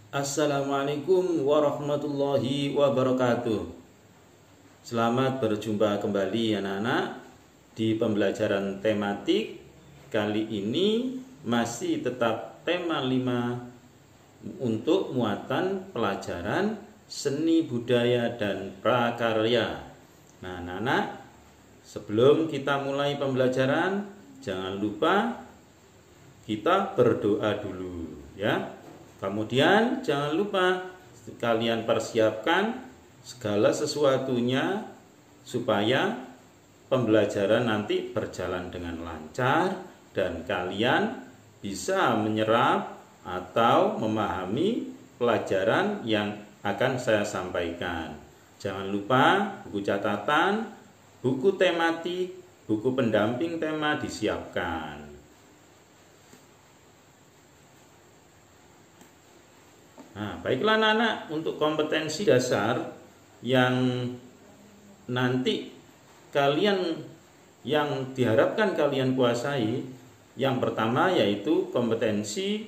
Assalamualaikum warahmatullahi wabarakatuh. Selamat berjumpa kembali anak-anak di pembelajaran tematik. Kali ini masih tetap tema 5 untuk muatan pelajaran seni budaya dan prakarya. Nah anak-anak, sebelum kita mulai pembelajaran, jangan lupa kita berdoa dulu ya. Kemudian jangan lupa kalian persiapkan segala sesuatunya supaya pembelajaran nanti berjalan dengan lancar dan kalian bisa menyerap atau memahami pelajaran yang akan saya sampaikan. Jangan lupa buku catatan, buku tematik, buku pendamping tema disiapkan. Nah, baiklah anak-anak, untuk kompetensi dasar yang nanti kalian yang diharapkan kalian kuasai, yang pertama yaitu kompetensi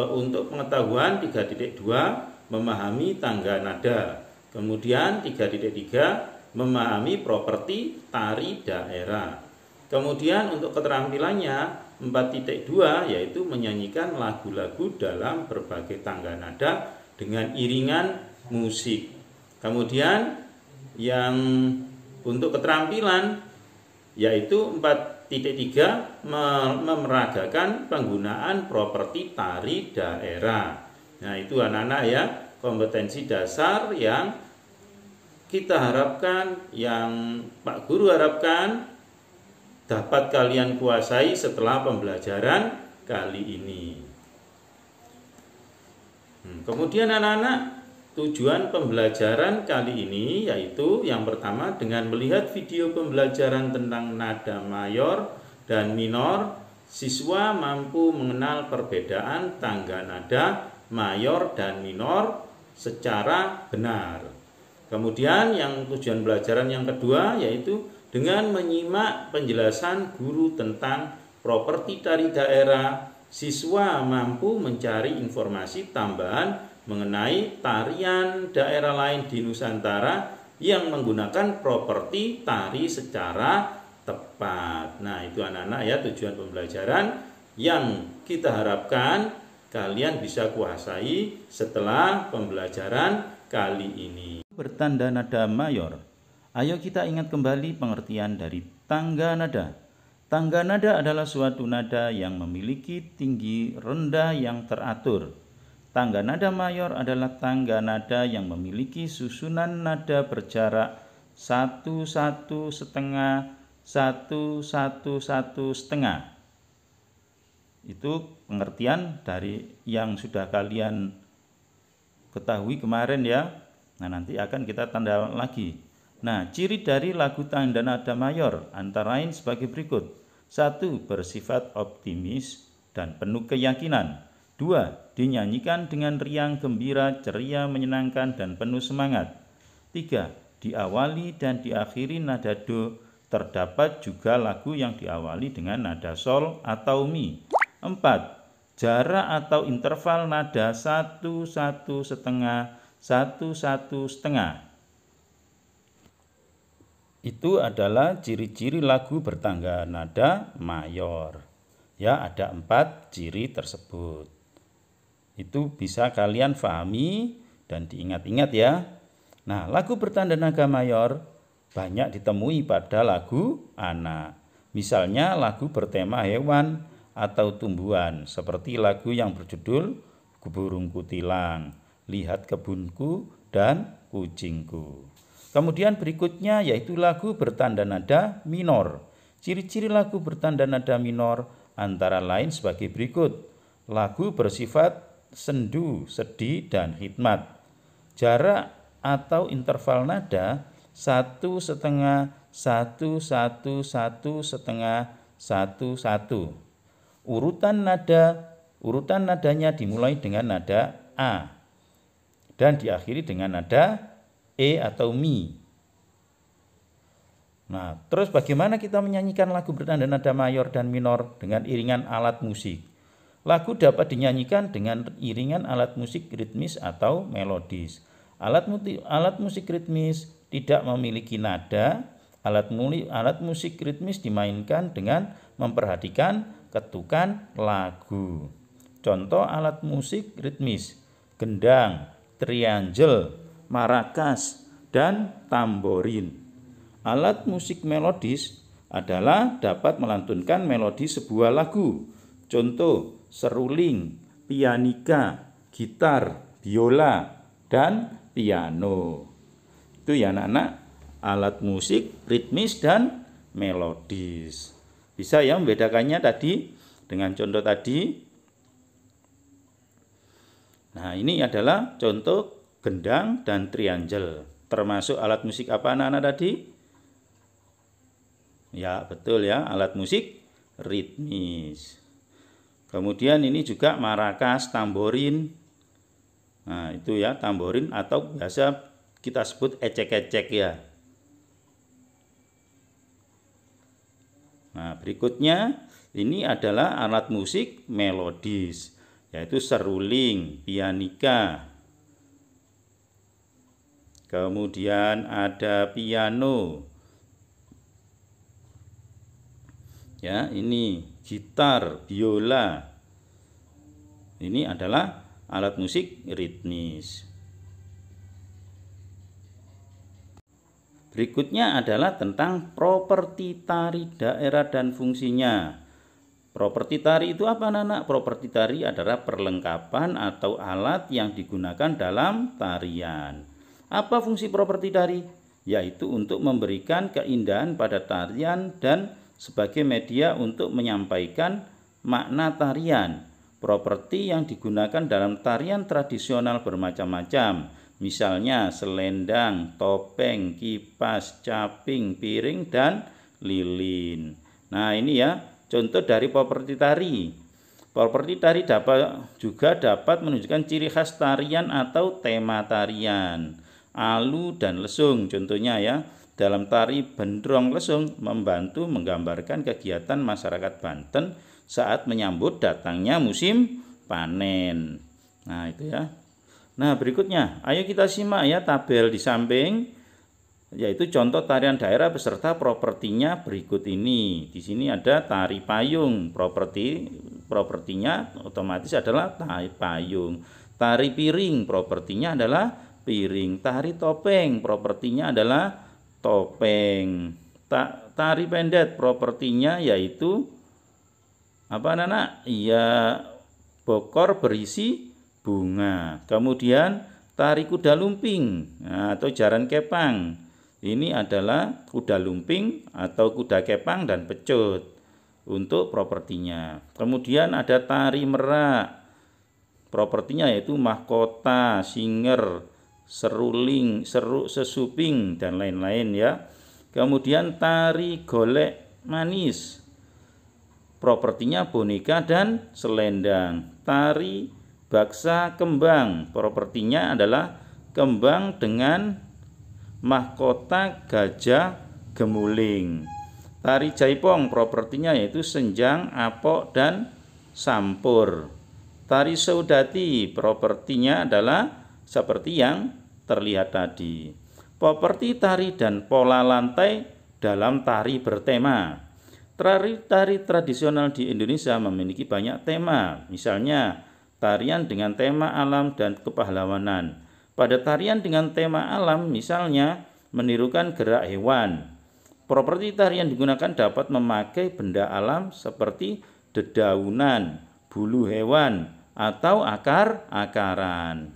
untuk pengetahuan 3.2 memahami tangga nada. Kemudian 3.3 memahami properti tari daerah. Kemudian untuk keterampilannya 4.2 yaitu menyanyikan lagu-lagu dalam berbagai tangga nada dengan iringan musik. Kemudian yang untuk keterampilan yaitu 4.3 memeragakan penggunaan properti tari daerah. Nah itu anak-anak ya, kompetensi dasar yang kita harapkan, yang Pak Guru harapkan dapat kalian kuasai setelah pembelajaran kali ini. Kemudian anak-anak, tujuan pembelajaran kali ini yaitu yang pertama dengan melihat video pembelajaran tentang nada mayor dan minor, siswa mampu mengenal perbedaan tangga nada mayor dan minor secara benar. Kemudian yang tujuan pembelajaran yang kedua yaitu dengan menyimak penjelasan guru tentang properti tari daerah, siswa mampu mencari informasi tambahan mengenai tarian daerah lain di Nusantara yang menggunakan properti tari secara tepat. Nah, itu anak-anak ya tujuan pembelajaran yang kita harapkan kalian bisa kuasai setelah pembelajaran kali ini. Bertanda nada mayor. Ayo kita ingat kembali pengertian dari tangga nada. Tangga nada adalah suatu nada yang memiliki tinggi rendah yang teratur. Tangga nada mayor adalah tangga nada yang memiliki susunan nada berjarak 1, 1, setengah, 1, 1, 1, setengah. Itu pengertian dari yang sudah kalian ketahui kemarin ya. Nah nanti akan kita tanda lagi. Nah, ciri dari lagu tangga nada mayor antara lain sebagai berikut. 1. Bersifat optimis dan penuh keyakinan. 2. Dinyanyikan dengan riang, gembira, ceria, menyenangkan, dan penuh semangat. 3. Diawali dan diakhiri nada do. Terdapat juga lagu yang diawali dengan nada sol atau mi. 4. Jarak atau interval nada 1, 1, setengah, 1, 1, setengah. Itu adalah ciri-ciri lagu bertangga nada mayor. Ya, ada 4 ciri tersebut. Itu bisa kalian pahami dan diingat-ingat ya. Nah, lagu bertanda nada mayor banyak ditemui pada lagu anak. Misalnya lagu bertema hewan atau tumbuhan, seperti lagu yang berjudul Burung Kutilang, Lihat Kebunku, dan Kucingku. Kemudian berikutnya yaitu lagu bertanda nada minor. Ciri-ciri lagu bertanda nada minor antara lain sebagai berikut. Lagu bersifat sendu, sedih, dan hikmat. Jarak atau interval nada 1, setengah, 1, 1, 1, setengah, 1, 1. Urutan nadanya dimulai dengan nada A dan diakhiri dengan nada E atau mi. Nah, terus bagaimana kita menyanyikan lagu bertanda nada mayor dan minor dengan iringan alat musik? Lagu dapat dinyanyikan dengan iringan alat musik ritmis atau melodis. Alat musik ritmis tidak memiliki nada. Alat musik ritmis dimainkan dengan memperhatikan ketukan lagu. Contoh alat musik ritmis: gendang, triangle, marakas, dan tamborin. Alat musik melodis adalah dapat melantunkan melodi sebuah lagu. Contoh seruling, pianika, gitar, biola, dan piano. Itu ya anak-anak, alat musik ritmis dan melodis. Bisa ya membedakannya tadi dengan contoh tadi. Nah, ini adalah contoh gendang dan triangle. Termasuk alat musik apa anak-anak tadi? Ya, betul ya, alat musik ritmis. Kemudian ini juga marakas, tamborin. Nah, itu ya, tamborin atau biasa kita sebut ecek-ecek ya. Nah, berikutnya ini adalah alat musik melodis, yaitu seruling, pianika. Kemudian ada piano. Ya, ini gitar, biola. Ini adalah alat musik ritmis. Berikutnya adalah tentang properti tari daerah dan fungsinya. Properti tari itu apa anak-anak? Properti tari adalah perlengkapan atau alat yang digunakan dalam tarian. Apa fungsi properti tari? Yaitu untuk memberikan keindahan pada tarian dan sebagai media untuk menyampaikan makna tarian. Properti yang digunakan dalam tarian tradisional bermacam-macam. Misalnya selendang, topeng, kipas, caping, piring, dan lilin. Nah, ini ya contoh dari properti tari. Properti tari juga dapat menunjukkan ciri khas tarian atau tema tarian. Alu dan lesung contohnya ya. Dalam tari Bendrong Lesung membantu menggambarkan kegiatan masyarakat Banten saat menyambut datangnya musim panen. Nah, itu ya. Nah, berikutnya, ayo kita simak ya tabel di samping, yaitu contoh tarian daerah beserta propertinya berikut ini. Di sini ada tari payung, propertinya otomatis adalah tari payung. Tari piring, propertinya adalah piring. Tari topeng, propertinya adalah topeng. Tari pendet, propertinya yaitu apa anak-anak? Ya, bokor berisi bunga. Kemudian tari kuda lumping atau jaran kepang. Ini adalah kuda lumping atau kuda kepang dan pecut untuk propertinya. Kemudian ada tari merak. Propertinya yaitu mahkota, singer, seruling, sesuping, dan lain-lain ya. Kemudian tari golek manis. Propertinya boneka dan selendang. Tari baksa kembang. Propertinya adalah kembang dengan mahkota gajah gemuling. Tari jaipong propertinya yaitu senjang, apok, dan sampur. Tari saudati propertinya adalah seperti yang terlihat tadi. Properti tari dan pola lantai dalam tari bertema. Tari tradisional di Indonesia memiliki banyak tema. Misalnya tarian dengan tema alam dan kepahlawanan. Pada tarian dengan tema alam misalnya menirukan gerak hewan. Properti tarian digunakan dapat memakai benda alam seperti dedaunan, bulu hewan, atau akar-akaran.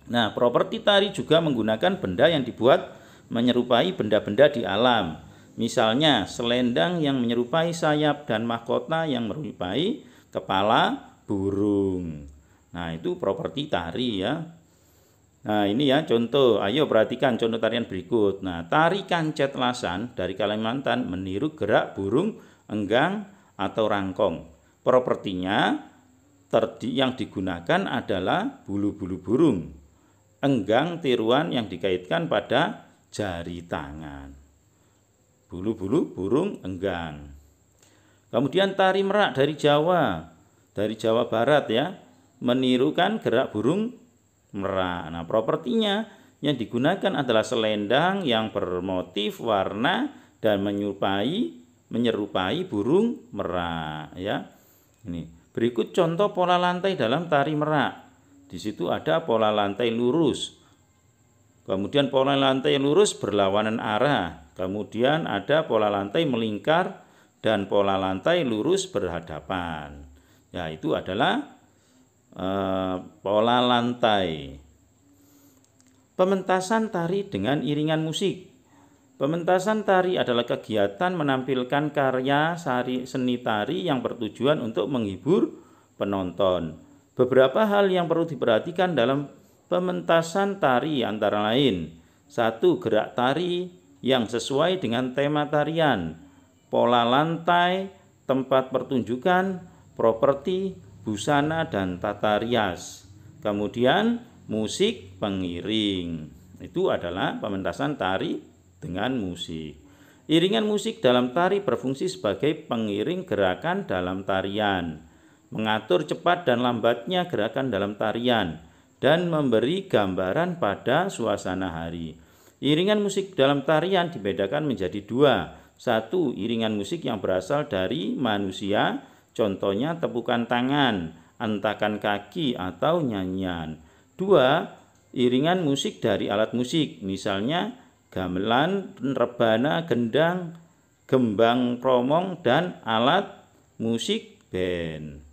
Nah, properti tari juga menggunakan benda yang dibuat menyerupai benda-benda di alam. Misalnya selendang yang menyerupai sayap dan mahkota yang menyerupai kepala burung. Nah, itu properti tari ya. Nah, ini ya contoh. Ayo perhatikan contoh tarian berikut. Nah, tari kancet lasan dari Kalimantan meniru gerak burung enggang atau rangkong. Propertinya yang digunakan adalah bulu-bulu burung. Enggang tiruan yang dikaitkan pada jari tangan. Bulu-bulu burung enggang. Kemudian tari merak dari Jawa. dari Jawa Barat ya, menirukan gerak burung merak. Nah, propertinya yang digunakan adalah selendang yang bermotif warna dan menyerupai burung merak ya. Ini berikut contoh pola lantai dalam tari merak. Di situ ada pola lantai lurus. Kemudian pola lantai lurus berlawanan arah. Kemudian ada pola lantai melingkar dan pola lantai lurus berhadapan. Ya, itu adalah pola lantai. Pementasan tari dengan iringan musik. Pementasan tari adalah kegiatan menampilkan karya seni tari yang bertujuan untuk menghibur penonton. Beberapa hal yang perlu diperhatikan dalam pementasan tari antara lain: 1. Gerak tari yang sesuai dengan tema tarian, pola lantai, tempat pertunjukan, properti, busana, dan tata rias. Kemudian musik pengiring. Itu adalah pementasan tari dengan musik. Iringan musik dalam tari berfungsi sebagai pengiring gerakan dalam tarian, mengatur cepat dan lambatnya gerakan dalam tarian, dan memberi gambaran pada suasana hari. Iringan musik dalam tarian dibedakan menjadi 2. 1. Iringan musik yang berasal dari manusia, contohnya tepukan tangan, hentakan kaki, atau nyanyian. 2. Iringan musik dari alat musik, misalnya gamelan, rebana, gendang, gembang kromong, dan alat musik band.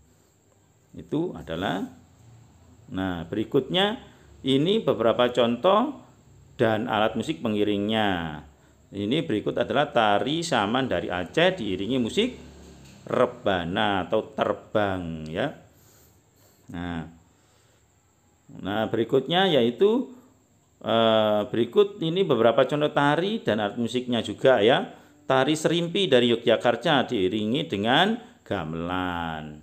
Itu adalah, nah berikutnya ini beberapa contoh dan alat musik pengiringnya. Ini berikut adalah tari saman dari Aceh diiringi musik rebana atau terbang ya. Nah berikutnya yaitu berikut ini beberapa contoh tari dan alat musiknya juga ya. Tari serimpi dari Yogyakarta diiringi dengan gamelan.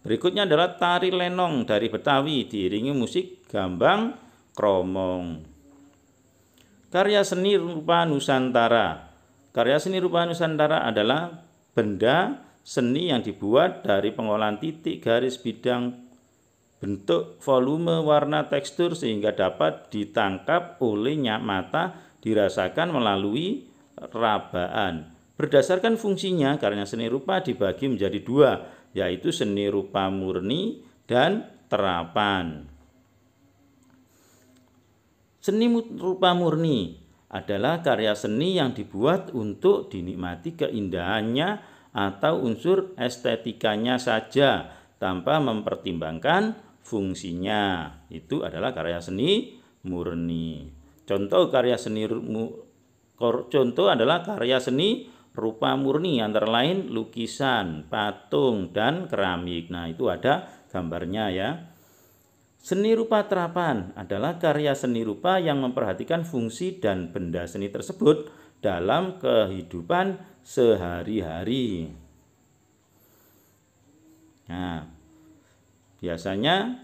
Berikutnya adalah tari lenong dari Betawi diiringi musik gambang kromong. Karya seni rupa Nusantara. Karya seni rupa Nusantara adalah benda seni yang dibuat dari pengolahan titik, garis, bidang, bentuk, volume, warna, tekstur sehingga dapat ditangkap oleh mata, dirasakan melalui rabaan. Berdasarkan fungsinya, karya seni rupa dibagi menjadi 2, yaitu seni rupa murni dan terapan. Seni rupa murni adalah karya seni yang dibuat untuk dinikmati keindahannya atau unsur estetikanya saja tanpa mempertimbangkan fungsinya. Itu adalah karya seni murni. Contoh adalah karya seni rupa murni antara lain lukisan, patung, dan keramik. Nah, itu ada gambarnya ya. Seni rupa terapan adalah karya seni rupa yang memperhatikan fungsi dan benda seni tersebut dalam kehidupan sehari-hari. Nah, biasanya,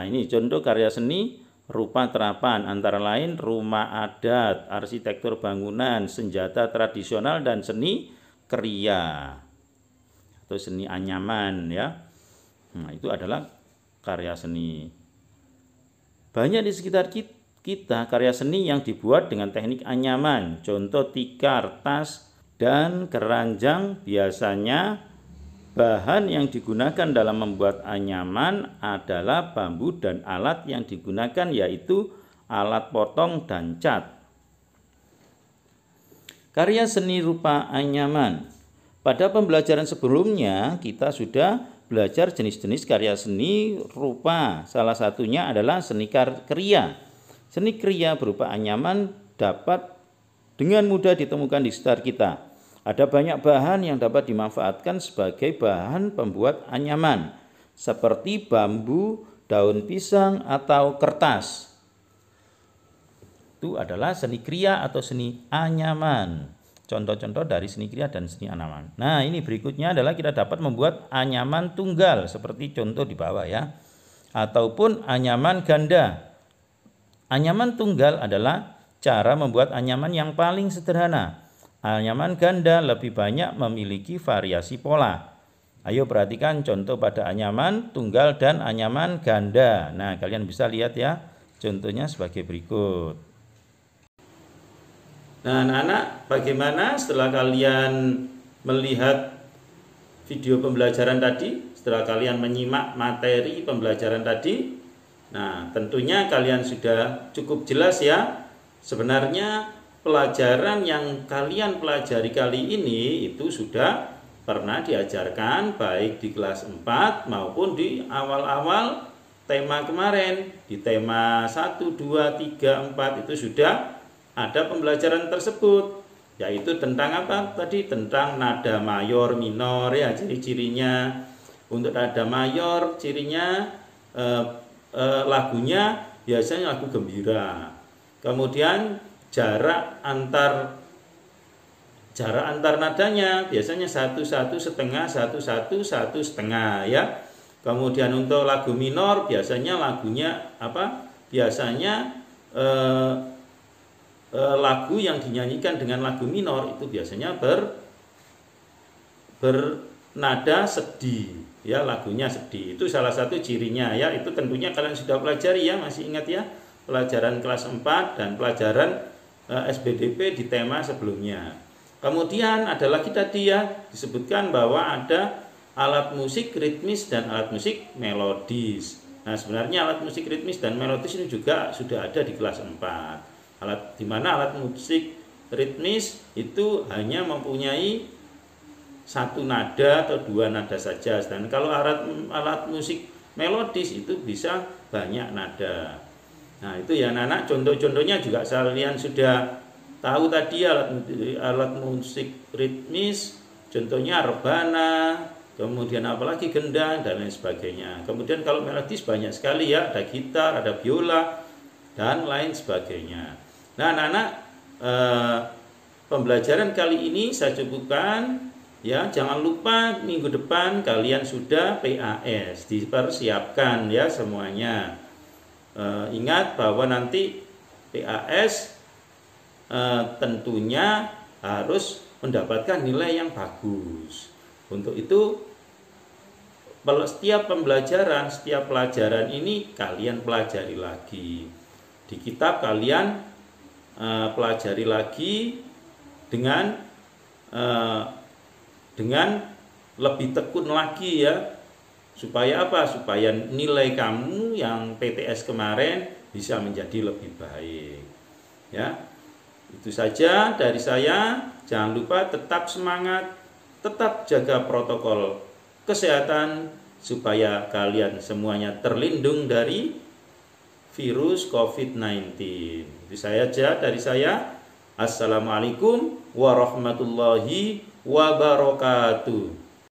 ini contoh karya seni rupa terapan antara lain rumah adat, arsitektur bangunan, senjata tradisional, dan seni kriya atau seni anyaman ya. Nah, itu adalah karya seni. Banyak di sekitar kita karya seni yang dibuat dengan teknik anyaman. Contoh tikar, tas, dan keranjang. Biasanya bahan yang digunakan dalam membuat anyaman adalah bambu dan alat yang digunakan yaitu alat potong dan cat. Karya seni rupa anyaman. Pada pembelajaran sebelumnya kita sudah belajar jenis-jenis karya seni rupa. Salah satunya adalah seni kriya. Seni kriya berupa anyaman dapat dengan mudah ditemukan di sekitar kita. Ada banyak bahan yang dapat dimanfaatkan sebagai bahan pembuat anyaman, seperti bambu, daun pisang, atau kertas. Itu adalah seni kriya atau seni anyaman. Contoh-contoh dari seni kriya dan seni anyaman. Nah, ini berikutnya adalah kita dapat membuat anyaman tunggal seperti contoh di bawah ya. Ataupun anyaman ganda. Anyaman tunggal adalah cara membuat anyaman yang paling sederhana. Anyaman ganda lebih banyak memiliki variasi pola. Ayo perhatikan contoh pada anyaman tunggal dan anyaman ganda. Nah, kalian bisa lihat ya contohnya sebagai berikut. Nah, anak-anak, bagaimana setelah kalian melihat video pembelajaran tadi, setelah kalian menyimak materi pembelajaran tadi? Nah, tentunya kalian sudah cukup jelas ya. Sebenarnya pelajaran yang kalian pelajari kali ini itu sudah pernah diajarkan baik di kelas 4 maupun di awal-awal tema kemarin. Di tema 1, 2, 3, 4 itu sudah ada pembelajaran tersebut, yaitu tentang apa tadi? Tentang nada mayor, minor ya, ciri-cirinya. Untuk nada mayor cirinya lagunya biasanya lagu gembira. Kemudian jarak antar nadanya biasanya 1, 1, setengah, 1, 1, 1, setengah ya. Kemudian untuk lagu minor biasanya lagunya apa? Biasanya lagu yang dinyanyikan dengan lagu minor itu biasanya bernada sedih ya, lagunya sedih. Itu salah satu cirinya ya. Itu tentunya kalian sudah pelajari ya, masih ingat ya, pelajaran kelas 4 dan pelajaran SBDP di tema sebelumnya. Kemudian ada lagi tadi ya, disebutkan bahwa ada alat musik ritmis dan alat musik melodis. Nah, sebenarnya alat musik ritmis dan melodis ini juga sudah ada di kelas 4. Di mana alat musik ritmis itu hanya mempunyai satu nada atau dua nada saja. Dan kalau alat musik melodis itu bisa banyak nada. Nah, itu ya anak-anak, contoh-contohnya juga kalian sudah tahu tadi. Alat musik ritmis contohnya rebana, kemudian apalagi gendang dan lain sebagainya. Kemudian kalau melodis banyak sekali ya, ada gitar, ada biola dan lain sebagainya. Nah, anak-anak, pembelajaran kali ini saya cukupkan ya. Jangan lupa minggu depan kalian sudah PAS, dipersiapkan ya semuanya. Ingat bahwa nanti PAS tentunya harus mendapatkan nilai yang bagus. Untuk itu setiap pelajaran ini kalian pelajari lagi. Di kitab kalian pelajari lagi dengan lebih tekun lagi ya. Supaya apa? Supaya nilai kamu yang PTS kemarin bisa menjadi lebih baik. Ya. Itu saja dari saya. Jangan lupa tetap semangat, tetap jaga protokol kesehatan supaya kalian semuanya terlindung dari virus COVID-19. Itu saja dari saya. Assalamualaikum warahmatullahi wabarakatuh.